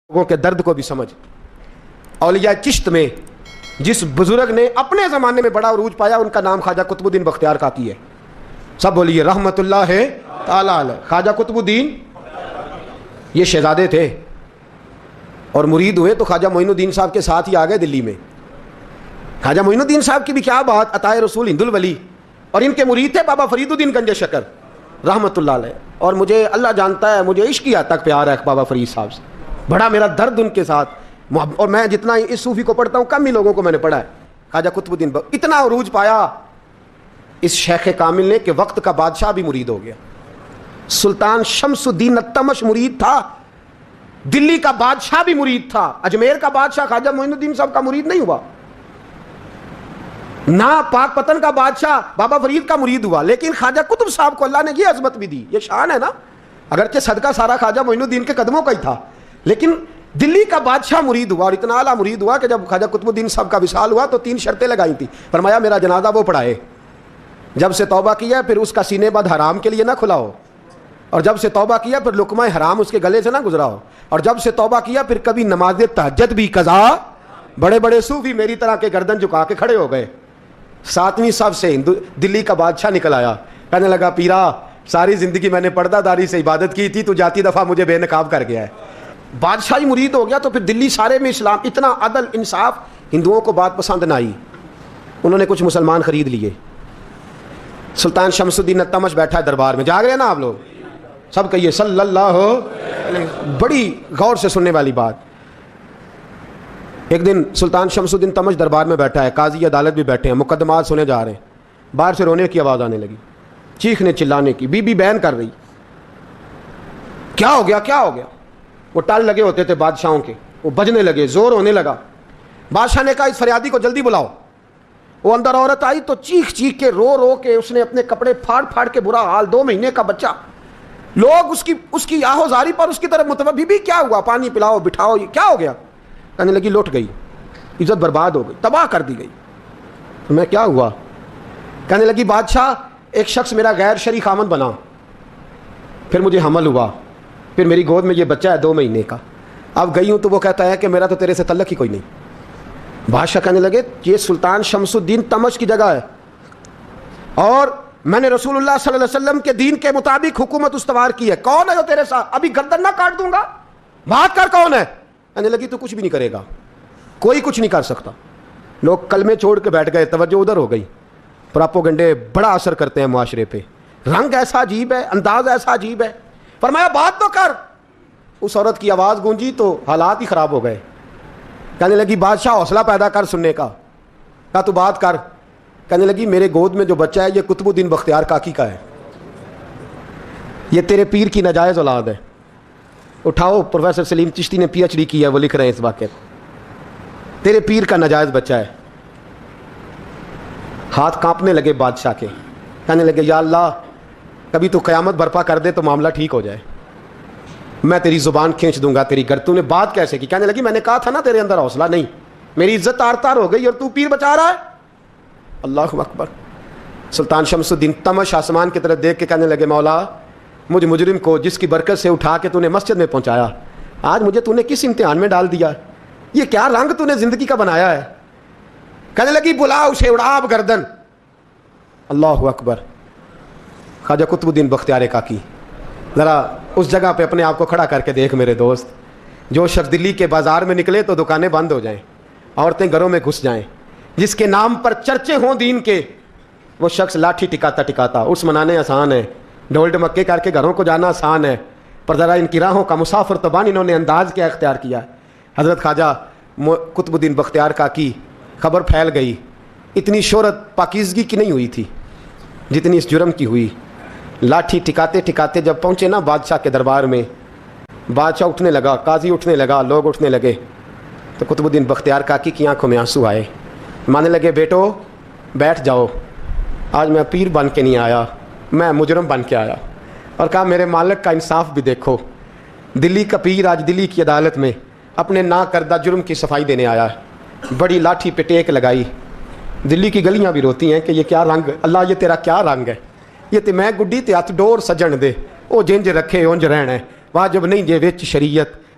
لوگوں کے درد کو بھی سمجھ. اولیاء چشت میں جس بزرگ نے اپنے زمانے میں بڑا عروج پایا ان کا نام خواجہ قطب الدین بختیار کاکی ہے. سب بولیے رحمت اللہ تعالی علیہ. خواجہ قطب الدین یہ شہزادے تھے اور مرید ہوئے تو خواجہ معین الدین صاحب کے ساتھ ہی آ گئے دلی میں. خواجہ معین الدین صاحب کی بھی کیا بات، عطائے رسول ہند الولی، اور ان کے مرید تھے بابا فرید الدین گنج شکر رحمت اللہ علیہ. اور مجھے اللہ جانتا ہے مجھے عشق حد تک پیار ہے بابا فرید صاحب سے، بڑا میرا درد ان کے ساتھ. اور میں جتنا اس صوفی کو پڑھتا ہوں کم ہی لوگوں کو میں نے پڑھا ہے. خواجہ قطب الدین اتنا عروج پایا اس شیخ کامل نے کہ وقت کا بادشاہ بھی مرید ہو گیا. سلطان شمس الدین التمش مرید تھا، دلی کا بادشاہ بھی مرید تھا. اجمیر کا بادشاہ خواجہ معین الدین صاحب کا مرید نہیں ہوا، نہ پاک پتن کا بادشاہ بابا فرید کا مرید ہوا. لیکن خواجہ قطب صاحب کو اللہ نے یہ عظمت بھی دی، یہ شان ہے نا. اگرچہ صدقہ سارا خواجہ معین الدین کے قدموں کا ہی تھا، لیکن دلی کا بادشاہ مرید ہوا. اور اتنا اعلیٰ مرید ہوا کہ جب خواجہ قطب الدین صاحب کا وصال ہوا تو 3 شرطیں لگائی تھی. فرمایا میرا جنازہ وہ پڑھائے، جب سے توبہ کیا پھر اس کا سینے بد حرام کے لیے نہ کھلا ہو، اور جب سے توبہ کیا پھر لقمہ حرام اس کے گلے سے نہ گزرا ہو، اور جب سے توبہ کیا پھر کبھی نماز تہجد بھی قضا. بڑے بڑے صوفی میری طرح کے گردن جھکا کے کھڑے ہو گئے. 7ویں صف سے دلی کا بادشاہ نکل آیا، کہنے لگا پیرا ساری زندگی میں نے پردہ داری سے عبادت کی تھی، تو جاتی دفعہ مجھے بے نقاب کر گیا ہے. بادشاہی مرید ہو گیا تو پھر دلی سارے میں اسلام، اتنا عدل انصاف. ہندوؤں کو بات پسند نہ آئی، انہوں نے کچھ مسلمان خرید لیے. سلطان شمس الدین التمش بیٹھا ہے دربار میں، جاگ رہے ہیں نا آپ لوگ سب، کہیے صلی اللہ علیہ. بڑی غور سے سننے والی بات. ایک دن سلطان شمس الدین تمش دربار میں بیٹھا ہے، قاضی عدالت بھی بیٹھے ہیں، مقدمات سنے جا رہے ہیں. باہر سے رونے کی آواز آنے لگی، چیخنے چلانے کی. بی بی بیان کر رہی، کیا ہو گیا کیا ہو گیا. وہ ٹال لگے ہوتے تھے بادشاہوں کے، وہ بجنے لگے، زور ہونے لگا. بادشاہ نے کہا اس فریادی کو جلدی بلاؤ. وہ اندر عورت آئی تو چیخ چیخ کے رو رو کے اس نے اپنے کپڑے پھاڑ پھاڑ کے، برا حال، 2 مہینے کا بچہ. لوگ اس کی آہو زاری پر اس کی طرف متوجہ. بھی کیا ہوا، پانی پلاؤ بٹھاؤ، یہ کیا ہو گیا. کہنے لگی لوٹ گئی، عزت برباد ہو گئی، تباہ کر دی گئی. میں کیا ہوا. کہنے لگی بادشاہ ایک شخص میرا غیر شرعی خامند بنا، پھر مجھے حمل ہوا، پھر میری گود میں یہ بچہ ہے 2 مہینے کا. اب گئی ہوں تو وہ کہتا ہے کہ میرا تو تیرے سے تعلق ہی کوئی نہیں. بادشاہ کہنے لگے یہ سلطان شمس الدین تمش کی جگہ ہے، اور میں نے رسول اللہ صلی اللہ علیہ وسلم کے دین کے مطابق حکومت استوار کی ہے. کون ہے جو تیرے ساتھ، ابھی گردن نہ کاٹ دوں گا، بات کر کون ہے. کہنے لگی تو کچھ بھی نہیں کرے گا، کوئی کچھ نہیں کر سکتا. لوگ کلمے چھوڑ کے بیٹھ گئے، توجہ ادھر ہو گئی. پراپوگنڈے بڑا اثر کرتے ہیں معاشرے پہ. رنگ ایسا عجیب ہے، انداز ایسا عجیب ہے. فرمایا بات تو کر. اس عورت کی آواز گونجی تو حالات ہی خراب ہو گئے. کہنے لگی بادشاہ حوصلہ پیدا کر سننے کا. کہا تو بات کر. کہنے لگی میرے گود میں جو بچہ ہے یہ قطب الدین بختیار کاکی کا ہے، یہ تیرے پیر کی ناجائز اولاد ہے. اٹھاؤ، پروفیسر سلیم چشتی نے PhD کی ہے، وہ لکھ رہے ہیں اس واقعے کو. تیرے پیر کا ناجائز بچہ ہے. ہاتھ کانپنے لگے بادشاہ کے. کہنے لگے یا اللہ کبھی تو قیامت برپا کر دے تو معاملہ ٹھیک ہو جائے، میں تیری زبان کھینچ دوں گا تیری گر. تو نے بات کیسے کی. کہنے لگی میں نے کہا تھا نا تیرے اندر حوصلہ نہیں، میری عزت تار تار ہو گئی اور تو پیر بچا رہا ہے. اللہ اکبر. سلطان شمس الدین تمش آسمان کی طرف دیکھ کے کہنے لگے مولا مجھ مجرم کو جس کی برکت سے اٹھا کے تو نے مسجد میں پہنچایا، آج مجھے تو نے کس امتحان میں ڈال دیا. یہ کیا رنگ تو نے زندگی کا بنایا ہے. کہنے لگی بلا اسے، اڑا اب گردن. اللہ اکبر. خواجہ قطب الدین بختیار کاکی. ذرا اس جگہ پہ اپنے آپ کو کھڑا کر کے دیکھ میرے دوست. جو شخص دلی کے بازار میں نکلے تو دکانیں بند ہو جائیں، عورتیں گھروں میں گھس جائیں، جس کے نام پر چرچے ہوں دین کے، وہ شخص لاٹھی ٹکاتا ٹکاتا. عرس منانے آسان ہے، ڈھول ڈمکے کر کے گھروں کو جانا آسان ہے، پر ذرا ان کی راہوں کا مسافر طبعاً انہوں نے انداز کیا اختیار کیا. حضرت خواجہ قطب الدین بختیار کاکی، خبر پھیل گئی. اتنی شہرت پاکیزگی کی نہیں ہوئی تھی جتنی اس جرم کی ہوئی. لاٹھی ٹکاتے ٹکاتے جب پہنچے نا بادشاہ کے دربار میں، بادشاہ اٹھنے لگا، قاضی اٹھنے لگا، لوگ اٹھنے لگے، تو قطب الدین بختیار کاکی کی آنکھوں میں آنسو آئے. مانے لگے بیٹو بیٹھ جاؤ، آج میں پیر بن کے نہیں آیا، میں مجرم بن کے آیا. اور کہا میرے مالک کا انصاف بھی دیکھو، دلی کا پیر آج دلی کی عدالت میں اپنے نا کردہ جرم کی صفائی دینے آیا ہے. بڑی لاٹھی پہ ٹیک لگائی. دلی کی گلیاں بھی روتی ہیں کہ یہ کیا رنگ، اللہ یہ تیرا کیا رنگ ہے. یہ تے میں گڈی تے ہاتھ ڈور سجن دے، او جنج رکھے اونج رہنا ہے. واجب نہیں جے وچ شریعت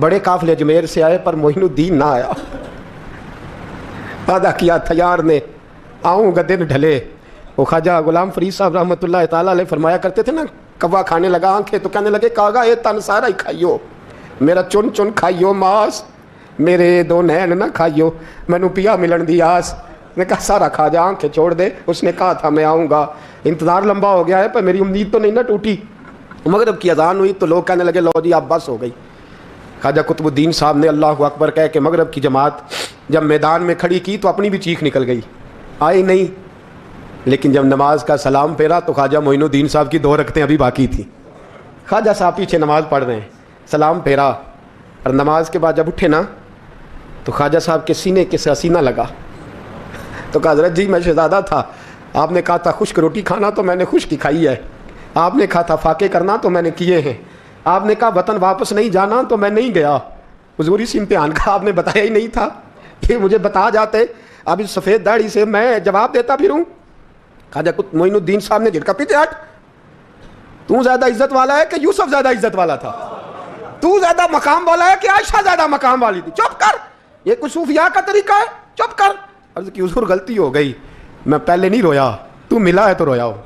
بڑے قافلے اجمیر سے آئے پر معین الدین نہ آیا. وعدہ کیا تھا یار نے آؤں گا دن ڈھلے. وہ خواجہ غلام فرید صاحب رحمۃ اللہ تعالیٰ علیہ فرمایا کرتے تھے نا, کوا کھانے لگا آنکھیں تو کہنے لگے کاغا اے تن سارا ہی کھائیو, میرا چن چن کھائیو ماس, میرے دو نین نہ کھائیو, مینو پیا ملن دی آس. نے کہا سارا کھا جا, آنکھیں چھوڑ دے. اس نے کہا تھا میں آؤں گا, انتظار لمبا ہو گیا ہے پر میری امید تو نہیں نہ ٹوٹی. مغرب کی اذان ہوئی تو لوگ کہنے لگے لو جی اب بس ہو گئی. خواجہ قطب الدین صاحب نے اللہ اکبر کہہ کے مغرب کی جماعت جب میدان میں کھڑی کی تو اپنی بھی چیخ نکل گئی, آئی نہیں. لیکن جب نماز کا سلام پھیرا تو خواجہ معین الدین صاحب کی 2 رکعتیں ابھی باقی تھیں. خواجہ صاحب پیچھے نماز پڑھ رہے ہیں, سلام پھیرا اور نماز کے بعد جب اٹھے نا تو خواجہ صاحب کے سینے کے سینہ لگا. تو کہا حضرت جی میں شہزادہ تھا, آپ نے کہا تھا خشک روٹی کھانا تو میں نے خشک ہی کھائی ہے, آپ نے کہا تھا فاقے کرنا تو میں نے کیے ہیں, آپ نے کہا وطن واپس نہیں جانا تو میں نہیں گیا. حضور اس امتحان کا آپ نے بتایا ہی نہیں تھا, یہ مجھے بتا جاتے اب اس سفید داڑھی سے میں جواب دیتا پھروں. خواجہ معین الدین صاحب نے جھٹکا, پیچھے ہٹ, تو زیادہ عزت والا ہے کہ یوسف زیادہ عزت والا تھا؟ تو زیادہ مقام والا ہے کہ عائشہ زیادہ مقام والی تھی؟ چپ کر, یہ کوئی صوفیاء کا طریقہ ہے, چپ کر. عرض کی حضور غلطی ہو گئی, میں پہلے نہیں رویا, تو ملا ہے تو رویا ہو,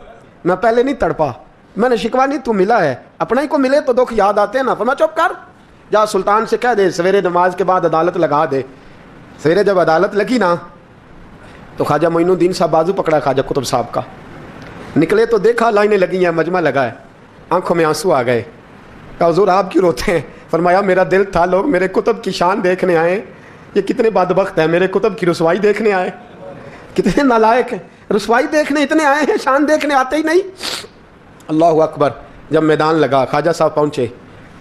میں پہلے نہیں تڑپا, میں نے شکوا نہیں, تو ملا ہے. اپنا ہی کو ملے تو دکھ یاد آتے ہیں نا. فرمایا چپ کر, جا سلطان سے کہہ دے سویرے نماز کے بعد عدالت لگا دے. سویرے جب عدالت لگی نا تو خواجہ معین الدین صاحب بازو پکڑا خواجہ قطب صاحب کا, نکلے تو دیکھا لائنیں لگی ہیں, مجمع لگا ہے, آنکھوں میں آنسو آ گئے. کہا حضور آپ کیوں روتے ہیں؟ فرمایا میرا دل تھا لوگ میرے قطب کی شان دیکھنے آئے, یہ کتنے بدبخت ہیں, میرے قطب کی رسوائی دیکھنے آئے, کتنے نالائق ہیں, رسوائی دیکھنے اتنے آئے ہیں, شان دیکھنے آتے ہی نہیں. اللہ اکبر. جب میدان لگا خواجہ صاحب پہنچے,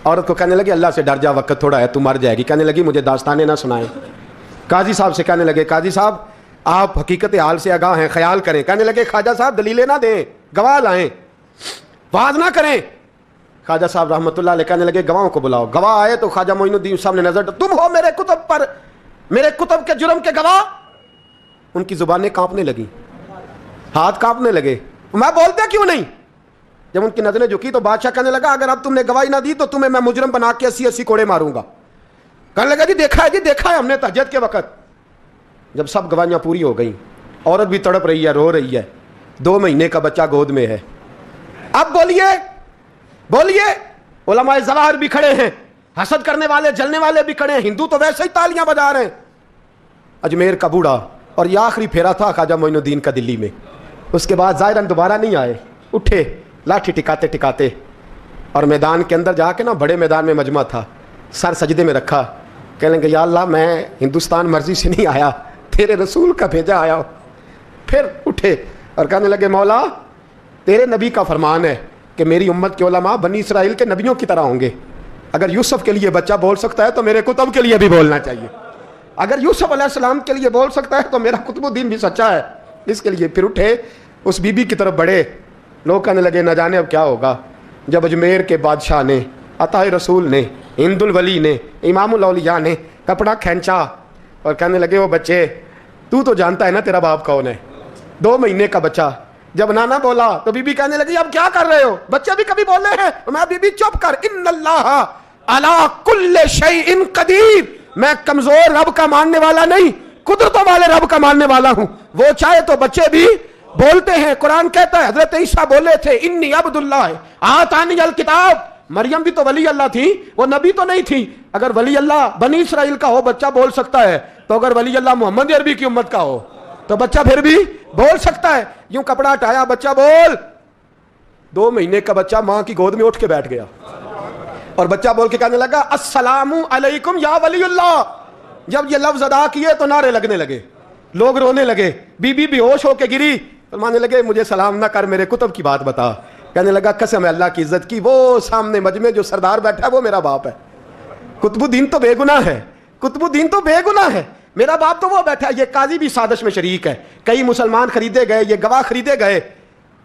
عورت کو کہنے لگے اللہ سے ڈر جا, وقت تھوڑا ہے, تو مر جائے گی. کہنے لگی مجھے داستانیں نہ سنائیں. قاضی صاحب سے کہنے لگے قاضی صاحب آپ حقیقت حال سے آگاہ ہیں, خیال کریں. کہنے لگے خواجہ صاحب دلیلیں نہ دیں, گواہ لائیں, وعظ نہ کریں. خواجہ صاحب رحمۃ اللہ علیہ کہنے لگے گواہوں کو بلاؤ. گواہ آئے تو خواجہ معین الدین صاحب نے نظر, تم ہو میرے کتب پر, میرے کتب کے جرم کے گواہ. ان کی زبانیں کانپنے لگیں, ہاتھ کانپنے لگے, میں بولتے کیوں نہیں؟ جب ان کی نظریں جھکی تو بادشاہ کہنے لگا اگر اب تم نے گواہی نہ دی تو تمہیں میں مجرم بنا کے 80 کوڑے ماروں گا. کہنے لگا جی دیکھا ہے ہم نے تہجد کے وقت. جب سب گواہیاں پوری ہو گئیں, عورت بھی تڑپ رہی ہے, رو رہی ہے, 2 مہینے کا بچہ گود میں ہے. اب بولیے, علماء ظواہر بھی کھڑے ہیں, حسد کرنے والے جلنے والے بھی کھڑے ہیں, ہندو تو ویسے ہی تالیاں بجا رہے ہیں. اجمیر کا بوڑھا, اور یہ آخری پھیرا تھا خواجہ معین الدین کا دلی میں. اس کے بعد ظاہراً دوبارہ نہیں آئے, اٹھے لاٹھی ٹکاتے اور میدان کے اندر جا کے نا, بڑے میدان میں مجمع تھا, سر سجدے میں رکھا, کہنے لگے یا اللہ میں ہندوستان مرضی سے نہیں آیا, تیرے رسول کا بھیجا آیا. پھر اٹھے اور کہنے لگے مولا تیرے نبی کا فرمان ہے کہ میری امت کے علماء بنی اسرائیل کے نبیوں کی طرح ہوں گے. اگر یوسف کے لیے بچہ بول سکتا ہے تو میرے کتب کے لیے بھی بولنا چاہیے. اگر یوسف علیہ السلام کے لیے بول سکتا ہے تو میرا قطب الدین بھی سچا ہے, اس کے لیے. پھر اٹھے, اس بی بی کی طرف بڑھے. لوگ کہنے لگے نہ جانے اب کیا ہوگا. جب اجمیر کے بادشاہ نے, عطا رسول نے, ہند الولی نے, امام الاولیاء نے کپڑا کھینچا اور کہنے لگے وہ بچے تو جانتا ہے نا تیرا باپ کون ہے, 2 مہینے کا بچہ. جب نانا بولا تو بی بی کہنے لگی اب کیا کر رہے ہو, بچے بھی کبھی بولے ہیں. میں بی بی چپ کر, ان اللہ علی کل شیء قدیر, میں کمزور رب کا ماننے والا نہیں, قدرتوں والے رب کا ماننے والا ہوں. وہ چاہے تو بچے بھی بولتے ہیں. قرآن کہتا ہے حضرت عیسیٰ بولے تھے انی عبد اللہ آتانی الکتاب. مریم بھی تو ولی اللہ تھی, وہ نبی تو نہیں تھی. اگر ولی اللہ بنی اسرائیل کا ہو بچہ بول سکتا ہے, تو اگر ولی اللہ محمد عربی کی امت کا ہو تو بچہ پھر بھی بول سکتا ہے. یوں کپڑا ہٹایا, بچہ بول. 2 مہینے کا بچہ ماں کی گود میں اٹھ کے بیٹھ گیا اور بچہ بول کے کہنے لگا السلام علیکم یا ولی اللہ. جب یہ لفظ ادا کیے تو نعرے لگنے لگے, لوگ رونے لگے. بی بی بے ہوش ہو کے گری, فرمانے لگے مجھے سلام نہ کر, میرے کتب کی بات بتا. کہنے لگا قسم ہے اللہ کی عزت کی, وہ سامنے مجمع جو سردار بیٹھا ہے وہ میرا باپ ہے. قطب الدین تو بے گناہ ہے, قطب الدین تو بے گناہ ہے, میرا باپ تو وہ بیٹھا ہے. یہ قاضی بھی سازش میں شریک ہے, کئی مسلمان خریدے گئے, یہ گواہ خریدے گئے.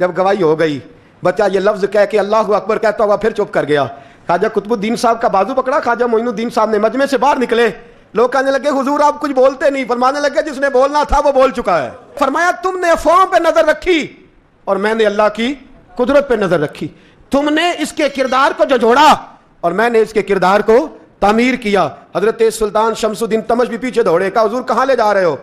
جب گواہی ہو گئی, بچہ یہ لفظ کہہ کے اللہ اکبر کہتا ہوا پھر چپ کر گیا. خواجہ قطب الدین صاحب کا بازو پکڑا, خواجہ معین الدین صاحب نے مجمع سے باہر نکلے. لوگ کہنے لگے حضور آپ کچھ بولتے نہیں. فرمانے لگے جس نے بولنا تھا وہ بول چکا ہے. فرمایا تم نے افواہوں پہ نظر رکھی اور میں نے اللہ کی قدرت پہ نظر رکھی. تم نے اس کے کردار کو جو جوڑا اور میں نے اس کے کردار کو تعمیر کیا. حضرت سلطان شمس الدین تمش بھی پیچھے دوڑے, کہا حضور کہاں لے جا رہے ہو؟